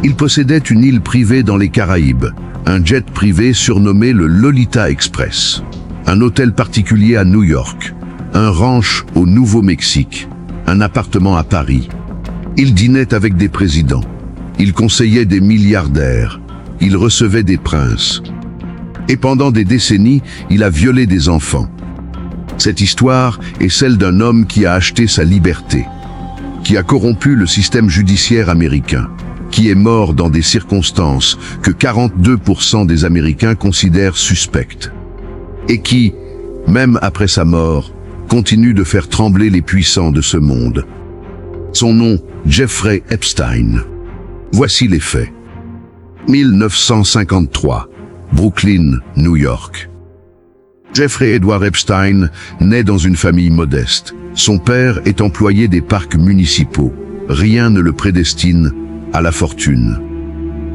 Il possédait une île privée dans les Caraïbes, un jet privé surnommé le Lolita Express, un hôtel particulier à New York, un ranch au Nouveau-Mexique, un appartement à Paris. Il dînait avec des présidents, il conseillait des milliardaires, il recevait des princes. Et pendant des décennies, il a violé des enfants. Cette histoire est celle d'un homme qui a acheté sa liberté, qui a corrompu le système judiciaire américain, qui est mort dans des circonstances que 42% des Américains considèrent suspectes, et qui, même après sa mort, continue de faire trembler les puissants de ce monde. Son nom, Jeffrey Epstein. Voici les faits. 1953, Brooklyn, New York. Jeffrey Edward Epstein naît dans une famille modeste. Son père est employé des parcs municipaux. Rien ne le prédestine à la fortune.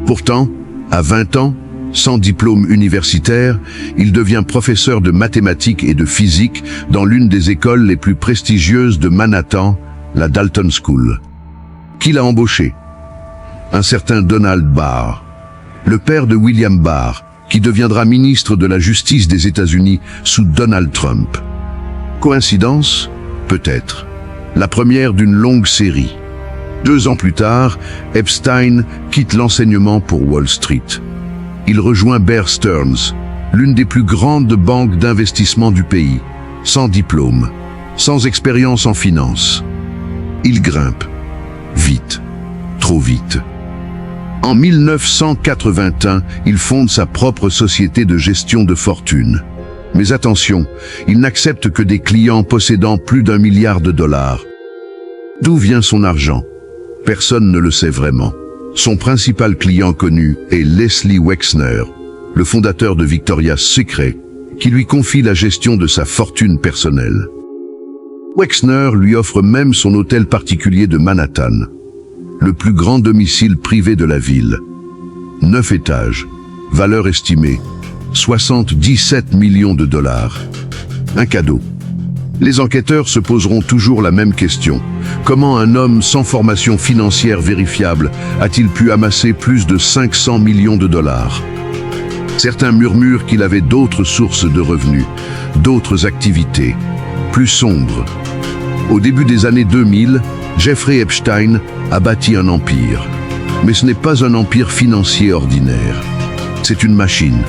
Pourtant, à 20 ans, sans diplôme universitaire, il devient professeur de mathématiques et de physique dans l'une des écoles les plus prestigieuses de Manhattan, la Dalton School. Qui l'a embauché? Un certain Donald Barr, le père de William Barr, qui deviendra ministre de la Justice des États-Unis sous Donald Trump. Coïncidence? Peut-être. La première d'une longue série. 2 ans plus tard, Epstein quitte l'enseignement pour Wall Street. Il rejoint Bear Stearns, l'une des plus grandes banques d'investissement du pays, sans diplôme, sans expérience en finance. Il grimpe. Vite. Trop vite. En 1981, il fonde sa propre société de gestion de fortune. Mais attention, il n'accepte que des clients possédant plus d'1 milliard de dollars. D'où vient son argent? Personne ne le sait vraiment. Son principal client connu est Leslie Wexner, le fondateur de Victoria's Secret, qui lui confie la gestion de sa fortune personnelle. Wexner lui offre même son hôtel particulier de Manhattan, le plus grand domicile privé de la ville. 9 étages, valeur estimée 77 millions de dollars. Un cadeau. Les enquêteurs se poseront toujours la même question. Comment un homme sans formation financière vérifiable a-t-il pu amasser plus de 500 millions de dollars? Certains murmurent qu'il avait d'autres sources de revenus, d'autres activités, plus sombres. Au début des années 2000, Jeffrey Epstein a bâti un empire. Mais ce n'est pas un empire financier ordinaire. C'est une machine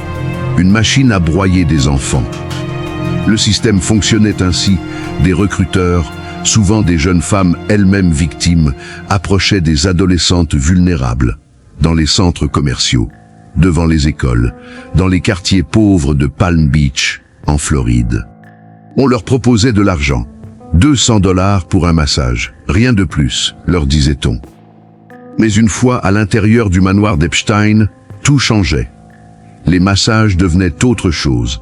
à broyer des enfants. Le système fonctionnait ainsi. Des recruteurs, souvent des jeunes femmes elles-mêmes victimes, approchaient des adolescentes vulnérables, dans les centres commerciaux, devant les écoles, dans les quartiers pauvres de Palm Beach, en Floride. On leur proposait de l'argent, 200 $ pour un massage, rien de plus, leur disait-on. Mais une fois à l'intérieur du manoir d'Epstein, tout changeait. Les massages devenaient autre chose.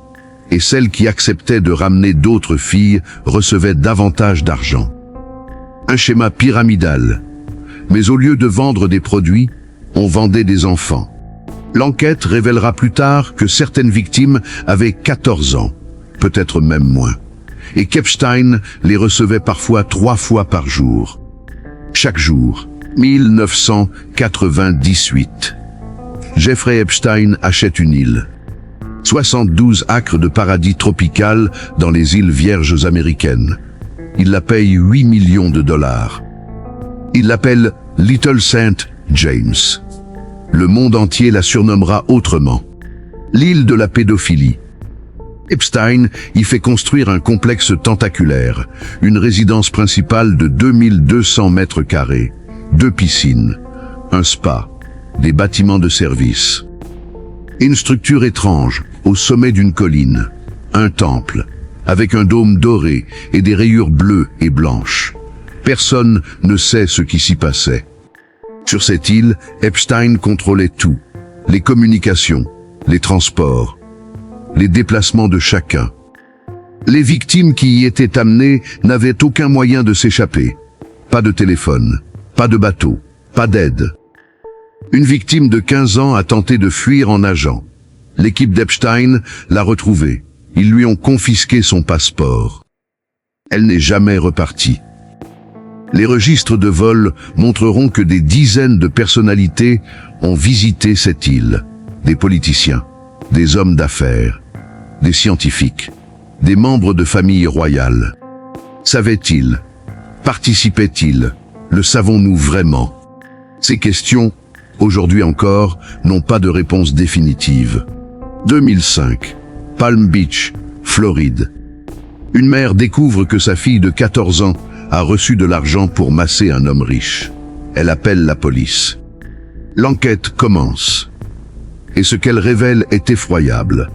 Et celles qui acceptaient de ramener d'autres filles recevaient davantage d'argent. Un schéma pyramidal. Mais au lieu de vendre des produits, on vendait des enfants. L'enquête révélera plus tard que certaines victimes avaient 14 ans, peut-être même moins, et qu'Epstein les recevait parfois 3 fois par jour. Chaque jour. 1998. Jeffrey Epstein achète une île. 72 acres de paradis tropical dans les îles Vierges américaines. Il la paye 8 millions de dollars. Il l'appelle Little Saint James. Le monde entier la surnommera autrement. L'île de la pédophilie. Epstein y fait construire un complexe tentaculaire, une résidence principale de 2200 mètres carrés, 2 piscines, un spa, des bâtiments de service. Une structure étrange, au sommet d'une colline, un temple, avec un dôme doré et des rayures bleues et blanches. Personne ne sait ce qui s'y passait. Sur cette île, Epstein contrôlait tout, les communications, les transports, les déplacements de chacun. Les victimes qui y étaient amenées n'avaient aucun moyen de s'échapper. Pas de téléphone, pas de bateau, pas d'aide. Une victime de 15 ans a tenté de fuir en nageant. L'équipe d'Epstein l'a retrouvée. Ils lui ont confisqué son passeport. Elle n'est jamais repartie. Les registres de vol montreront que des dizaines de personnalités ont visité cette île. Des politiciens, des hommes d'affaires, des scientifiques, des membres de familles royales. Savaient-ils? Participaient-ils? Le savons-nous vraiment? Ces questions, aujourd'hui encore, n'ont pas de réponse définitive. 2005, Palm Beach, Floride. Une mère découvre que sa fille de 14 ans a reçu de l'argent pour masser un homme riche. Elle appelle la police. L'enquête commence. Et ce qu'elle révèle est effroyable.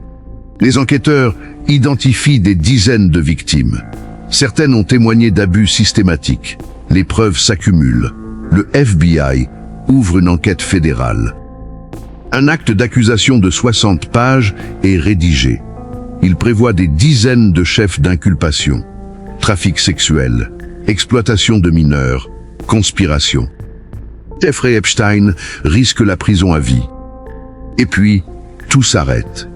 Les enquêteurs identifient des dizaines de victimes. Certaines ont témoigné d'abus systématiques. Les preuves s'accumulent. Le FBI ouvre une enquête fédérale. Un acte d'accusation de 60 pages est rédigé. Il prévoit des dizaines de chefs d'inculpation. Trafic sexuel, exploitation de mineurs, conspiration. Jeffrey Epstein risque la prison à vie. Et puis, tout s'arrête.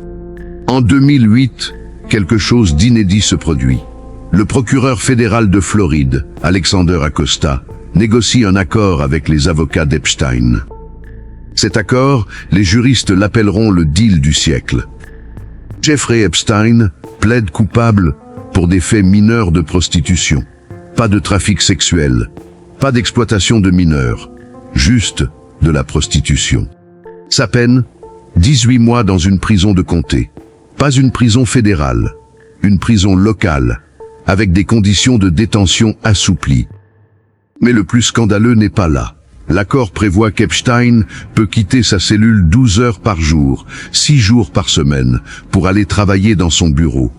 En 2008, quelque chose d'inédit se produit. Le procureur fédéral de Floride, Alexander Acosta, négocie un accord avec les avocats d'Epstein. Cet accord, les juristes l'appelleront le deal du siècle. Jeffrey Epstein plaide coupable pour des faits mineurs de prostitution. Pas de trafic sexuel, pas d'exploitation de mineurs, juste de la prostitution. Sa peine, 18 mois dans une prison de comté. Pas une prison fédérale, une prison locale, avec des conditions de détention assouplies. Mais le plus scandaleux n'est pas là. L'accord prévoit qu'Epstein peut quitter sa cellule 12 heures par jour, 6 jours par semaine, pour aller travailler dans son bureau.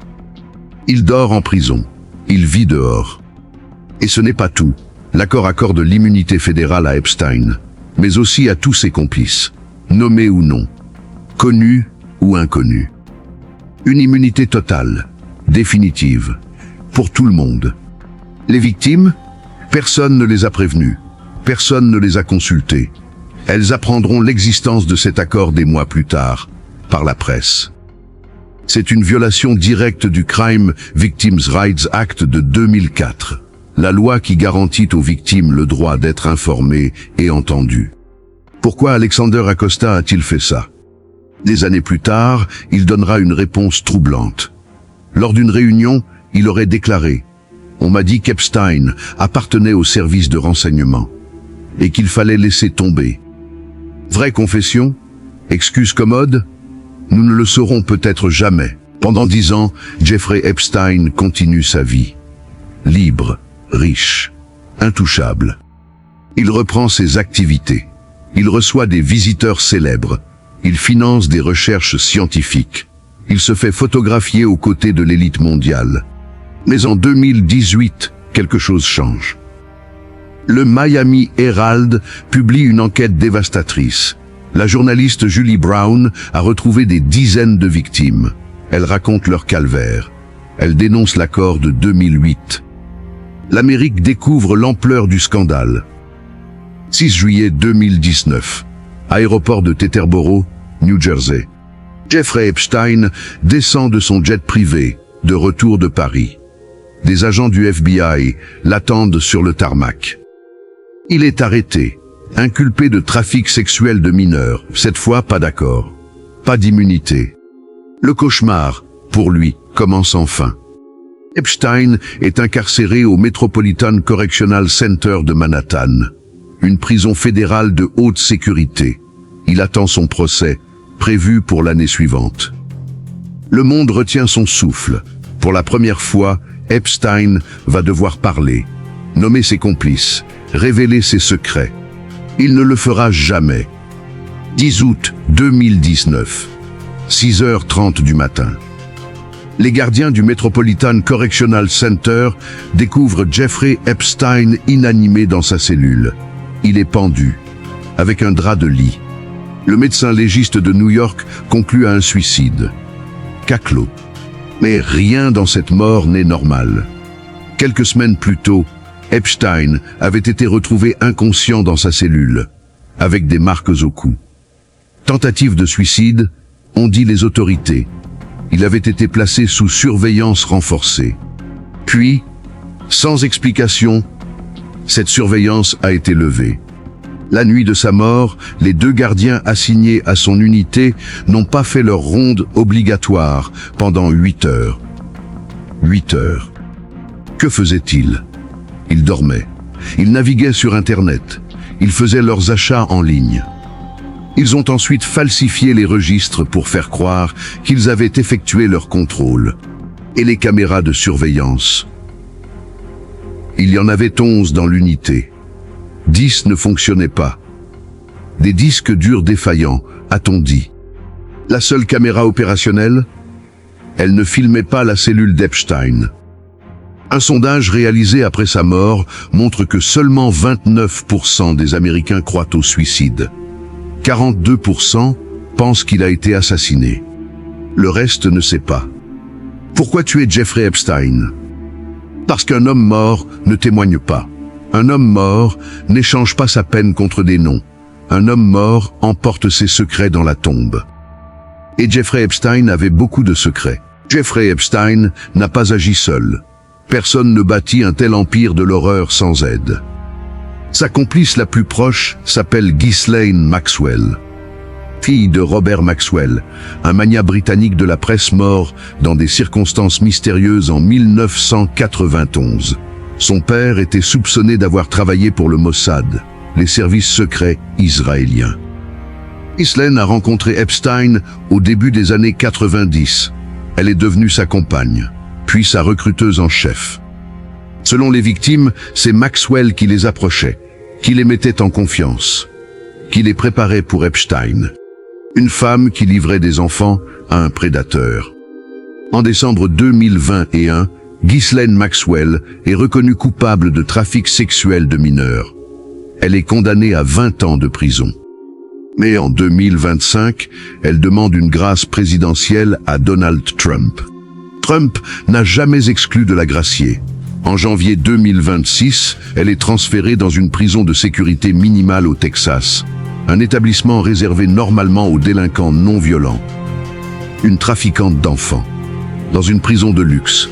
Il dort en prison. Il vit dehors. Et ce n'est pas tout. L'accord accorde l'immunité fédérale à Epstein, mais aussi à tous ses complices, nommés ou non, connus ou inconnus. Une immunité totale, définitive, pour tout le monde. Les victimes, personne ne les a prévenues. Personne ne les a consultés. Elles apprendront l'existence de cet accord des mois plus tard, par la presse. C'est une violation directe du Crime Victims' Rights Act de 2004, la loi qui garantit aux victimes le droit d'être informées et entendues. Pourquoi Alexander Acosta a-t-il fait ça? Des années plus tard, il donnera une réponse troublante. Lors d'une réunion, il aurait déclaré « On m'a dit qu'Epstein appartenait au service de renseignement. » et qu'il fallait laisser tomber. Vraie confession? Excuse commode? Nous ne le saurons peut-être jamais. Pendant 10 ans, Jeffrey Epstein continue sa vie. Libre, riche, intouchable. Il reprend ses activités. Il reçoit des visiteurs célèbres. Il finance des recherches scientifiques. Il se fait photographier aux côtés de l'élite mondiale. Mais en 2018, quelque chose change. Le Miami Herald publie une enquête dévastatrice. La journaliste Julie Brown a retrouvé des dizaines de victimes. Elle raconte leur calvaire. Elle dénonce l'accord de 2008. L'Amérique découvre l'ampleur du scandale. 6 juillet 2019. Aéroport de Teterboro, New Jersey. Jeffrey Epstein descend de son jet privé, de retour de Paris. Des agents du FBI l'attendent sur le tarmac. Il est arrêté, inculpé de trafic sexuel de mineurs. Cette fois, pas d'accord. Pas d'immunité. Le cauchemar, pour lui, commence enfin. Epstein est incarcéré au Metropolitan Correctional Center de Manhattan, une prison fédérale de haute sécurité. Il attend son procès, prévu pour l'année suivante. Le monde retient son souffle. Pour la première fois, Epstein va devoir parler, nommer ses complices, révéler ses secrets. Il ne le fera jamais. 10 août 2019, 6h30 du matin. Les gardiens du Metropolitan Correctional Center découvrent Jeffrey Epstein inanimé dans sa cellule. Il est pendu, avec un drap de lit. Le médecin légiste de New York conclut à un suicide. Cas clos. Mais rien dans cette mort n'est normal. Quelques semaines plus tôt, Epstein avait été retrouvé inconscient dans sa cellule, avec des marques au cou. Tentative de suicide, ont dit les autorités. Il avait été placé sous surveillance renforcée. Puis, sans explication, Cette surveillance a été levée. La nuit de sa mort, les 2 gardiens assignés à son unité n'ont pas fait leur ronde obligatoire pendant 8 heures. 8 heures. Que faisaient-ils? Ils dormaient. Ils naviguaient sur Internet. Ils faisaient leurs achats en ligne. Ils ont ensuite falsifié les registres pour faire croire qu'ils avaient effectué leur contrôle. Et les caméras de surveillance. Il y en avait 11 dans l'unité. 10 ne fonctionnaient pas. Des disques durs défaillants, a-t-on dit. La seule caméra opérationnelle? Elle ne filmait pas la cellule d'Epstein. Un sondage réalisé après sa mort montre que seulement 29% des Américains croient au suicide. 42% pensent qu'il a été assassiné. Le reste ne sait pas. Pourquoi tuer Jeffrey Epstein? Parce qu'un homme mort ne témoigne pas. Un homme mort n'échange pas sa peine contre des noms. Un homme mort emporte ses secrets dans la tombe. Et Jeffrey Epstein avait beaucoup de secrets. Jeffrey Epstein n'a pas agi seul. Personne ne bâtit un tel empire de l'horreur sans aide. Sa complice la plus proche s'appelle Ghislaine Maxwell. Fille de Robert Maxwell, un magnat britannique de la presse mort dans des circonstances mystérieuses en 1991. Son père était soupçonné d'avoir travaillé pour le Mossad, les services secrets israéliens. Ghislaine a rencontré Epstein au début des années 90. Elle est devenue sa compagne, puis sa recruteuse en chef. Selon les victimes, c'est Maxwell qui les approchait, qui les mettait en confiance, qui les préparait pour Epstein. Une femme qui livrait des enfants à un prédateur. En décembre 2021, Ghislaine Maxwell est reconnue coupable de trafic sexuel de mineurs. Elle est condamnée à 20 ans de prison. Mais en 2025, elle demande une grâce présidentielle à Donald Trump. Trump n'a jamais exclu de la gracier. En janvier 2026, elle est transférée dans une prison de sécurité minimale au Texas, un établissement réservé normalement aux délinquants non violents. Une trafiquante d'enfants, dans une prison de luxe.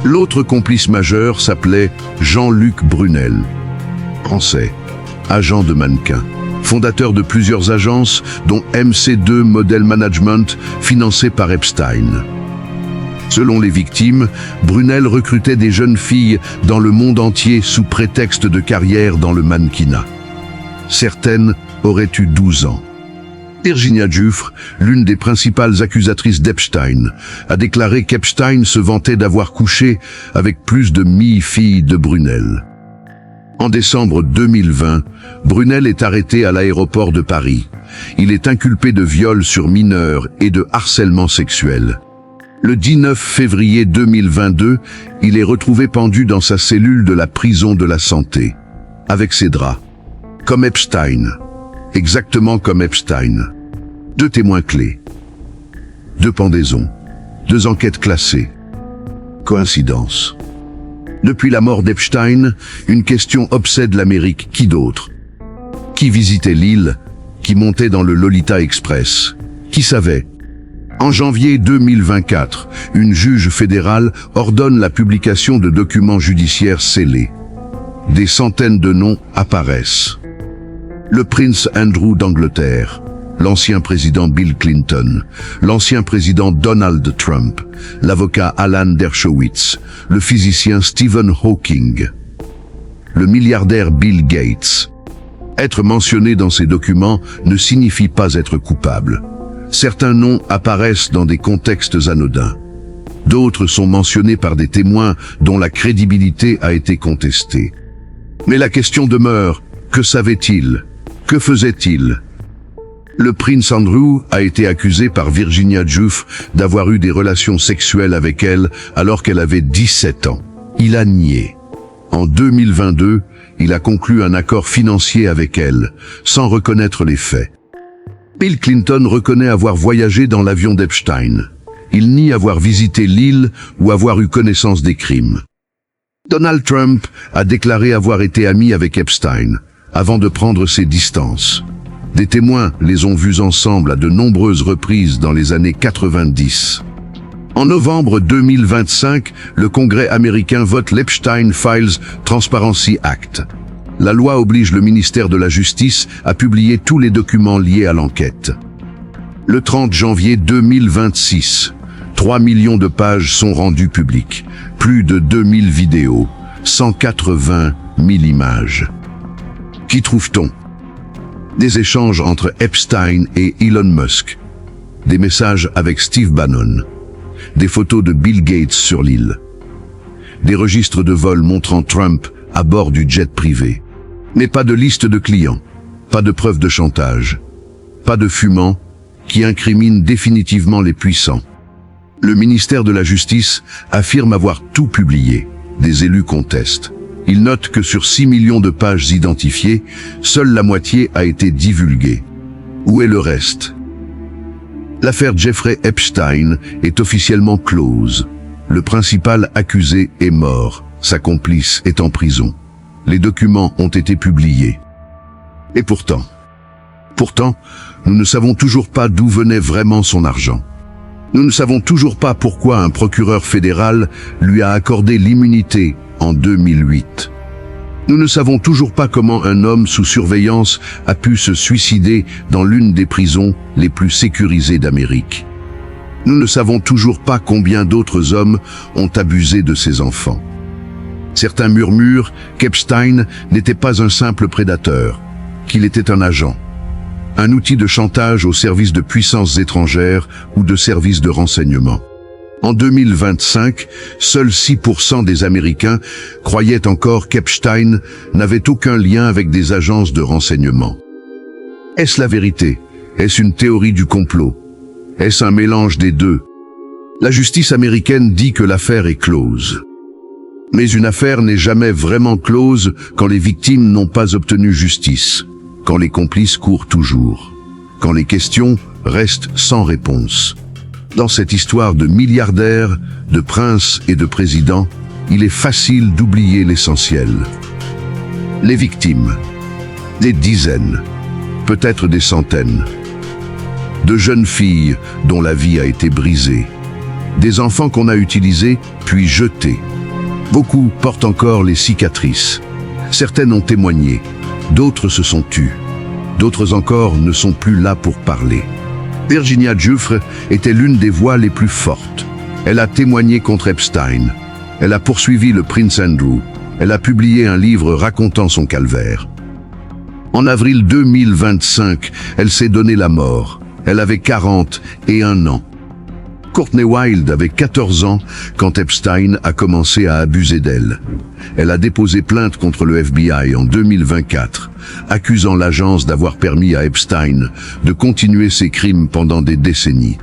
L'autre complice majeur s'appelait Jean-Luc Brunel, français, agent de mannequin, fondateur de plusieurs agences, dont MC2 Model Management, financé par Epstein. Selon les victimes, Brunel recrutait des jeunes filles dans le monde entier sous prétexte de carrière dans le mannequinat. Certaines auraient eu 12 ans. Virginia Giuffre, l'une des principales accusatrices d'Epstein, a déclaré qu'Epstein se vantait d'avoir couché avec plus de 1000 filles de Brunel. En décembre 2020, Brunel est arrêté à l'aéroport de Paris. Il est inculpé de viol sur mineurs et de harcèlement sexuel. Le 19 février 2022, il est retrouvé pendu dans sa cellule de la prison de la Santé, avec ses draps. Comme Epstein. Exactement comme Epstein. 2 témoins clés. 2 pendaisons. 2 enquêtes classées. Coïncidence. Depuis la mort d'Epstein, une question obsède l'Amérique. Qui d'autre? Qui visitait l'île? Qui montait dans le Lolita Express? Qui savait? En janvier 2024, une juge fédérale ordonne la publication de documents judiciaires scellés. Des centaines de noms apparaissent. Le prince Andrew d'Angleterre, l'ancien président Bill Clinton, l'ancien président Donald Trump, l'avocat Alan Dershowitz, le physicien Stephen Hawking, le milliardaire Bill Gates. Être mentionné dans ces documents ne signifie pas être coupable. Certains noms apparaissent dans des contextes anodins. D'autres sont mentionnés par des témoins dont la crédibilité a été contestée. Mais la question demeure, que savait-il? Que faisait-il? Le prince Andrew a été accusé par Virginia Giuffre d'avoir eu des relations sexuelles avec elle alors qu'elle avait 17 ans. Il a nié. En 2022, il a conclu un accord financier avec elle, sans reconnaître les faits. Bill Clinton reconnaît avoir voyagé dans l'avion d'Epstein. Il nie avoir visité l'île ou avoir eu connaissance des crimes. Donald Trump a déclaré avoir été ami avec Epstein, avant de prendre ses distances. Des témoins les ont vus ensemble à de nombreuses reprises dans les années 90. En novembre 2025, le Congrès américain vote l'Epstein Files Transparency Act. La loi oblige le ministère de la Justice à publier tous les documents liés à l'enquête. Le 30 janvier 2026, 3 millions de pages sont rendues publiques, plus de 2000 vidéos, 180 000 images. Qu'y trouve-t-on? Des échanges entre Epstein et Elon Musk, des messages avec Steve Bannon, des photos de Bill Gates sur l'île, des registres de vol montrant Trump à bord du jet privé. Mais pas de liste de clients, pas de preuves de chantage, pas de fumant qui incrimine définitivement les puissants. Le ministère de la Justice affirme avoir tout publié. Des élus contestent. Ils notent que sur 6 millions de pages identifiées, seule la moitié a été divulguée. Où est le reste? L'affaire Jeffrey Epstein est officiellement close. Le principal accusé est mort. Sa complice est en prison. Les documents ont été publiés. Et pourtant, nous ne savons toujours pas d'où venait vraiment son argent. Nous ne savons toujours pas pourquoi un procureur fédéral lui a accordé l'immunité en 2008. Nous ne savons toujours pas comment un homme sous surveillance a pu se suicider dans l'une des prisons les plus sécurisées d'Amérique. Nous ne savons toujours pas combien d'autres hommes ont abusé de ses enfants. Certains murmurent qu'Epstein n'était pas un simple prédateur, qu'il était un agent, un outil de chantage au service de puissances étrangères ou de services de renseignement. En 2025, seuls 6% des Américains croyaient encore qu'Epstein n'avait aucun lien avec des agences de renseignement. Est-ce la vérité? Est-ce une théorie du complot? Est-ce un mélange des deux? La justice américaine dit que l'affaire est close. Mais une affaire n'est jamais vraiment close quand les victimes n'ont pas obtenu justice, quand les complices courent toujours, quand les questions restent sans réponse. Dans cette histoire de milliardaires, de princes et de présidents, il est facile d'oublier l'essentiel. Les victimes, des dizaines, peut-être des centaines, de jeunes filles dont la vie a été brisée, des enfants qu'on a utilisés puis jetés. Beaucoup portent encore les cicatrices. Certaines ont témoigné, d'autres se sont tues, d'autres encore ne sont plus là pour parler. Virginia Giuffre était l'une des voix les plus fortes. Elle a témoigné contre Epstein. Elle a poursuivi le prince Andrew. Elle a publié un livre racontant son calvaire. En avril 2025, elle s'est donné la mort. Elle avait 41 ans. Courtney Wild avait 14 ans quand Epstein a commencé à abuser d'elle. Elle a déposé plainte contre le FBI en 2024, accusant l'agence d'avoir permis à Epstein de continuer ses crimes pendant des décennies.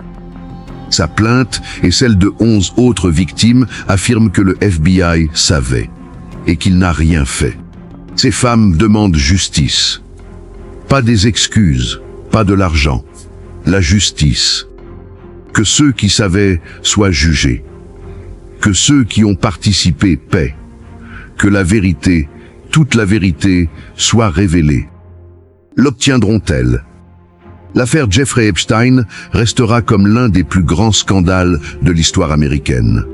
Sa plainte et celle de 11 autres victimes affirment que le FBI savait et qu'il n'a rien fait. Ces femmes demandent justice. Pas des excuses, pas de l'argent. La justice. Que ceux qui savaient soient jugés. Que ceux qui ont participé paient. Que la vérité, toute la vérité, soit révélée. L'obtiendront-elles? L'affaire Jeffrey Epstein restera comme l'un des plus grands scandales de l'histoire américaine.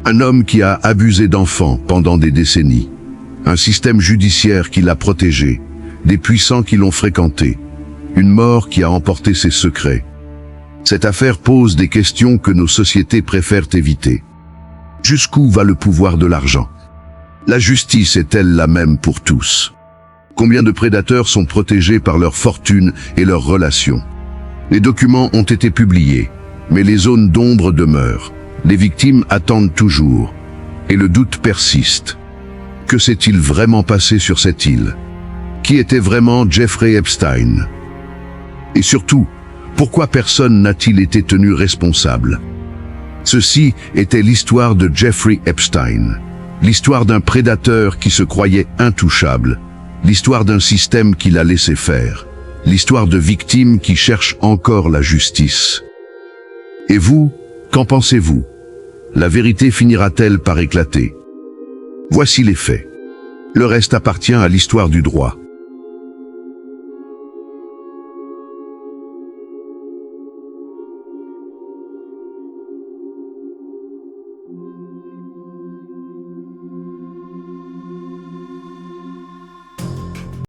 Un homme qui a abusé d'enfants pendant des décennies. Un système judiciaire qui l'a protégé. Des puissants qui l'ont fréquenté. Une mort qui a emporté ses secrets. Cette affaire pose des questions que nos sociétés préfèrent éviter. Jusqu'où va le pouvoir de l'argent? La justice est-elle la même pour tous? Combien de prédateurs sont protégés par leur fortune et leurs relations? Les documents ont été publiés, mais les zones d'ombre demeurent. Les victimes attendent toujours, et le doute persiste. Que s'est-il vraiment passé sur cette île? Qui était vraiment Jeffrey Epstein? Et surtout, pourquoi personne n'a-t-il été tenu responsable? Ceci était l'histoire de Jeffrey Epstein, l'histoire d'un prédateur qui se croyait intouchable, l'histoire d'un système qui l'a laissé faire, l'histoire de victimes qui cherchent encore la justice. Et vous, qu'en pensez-vous? La vérité finira-t-elle par éclater? Voici les faits. Le reste appartient à l'histoire du droit.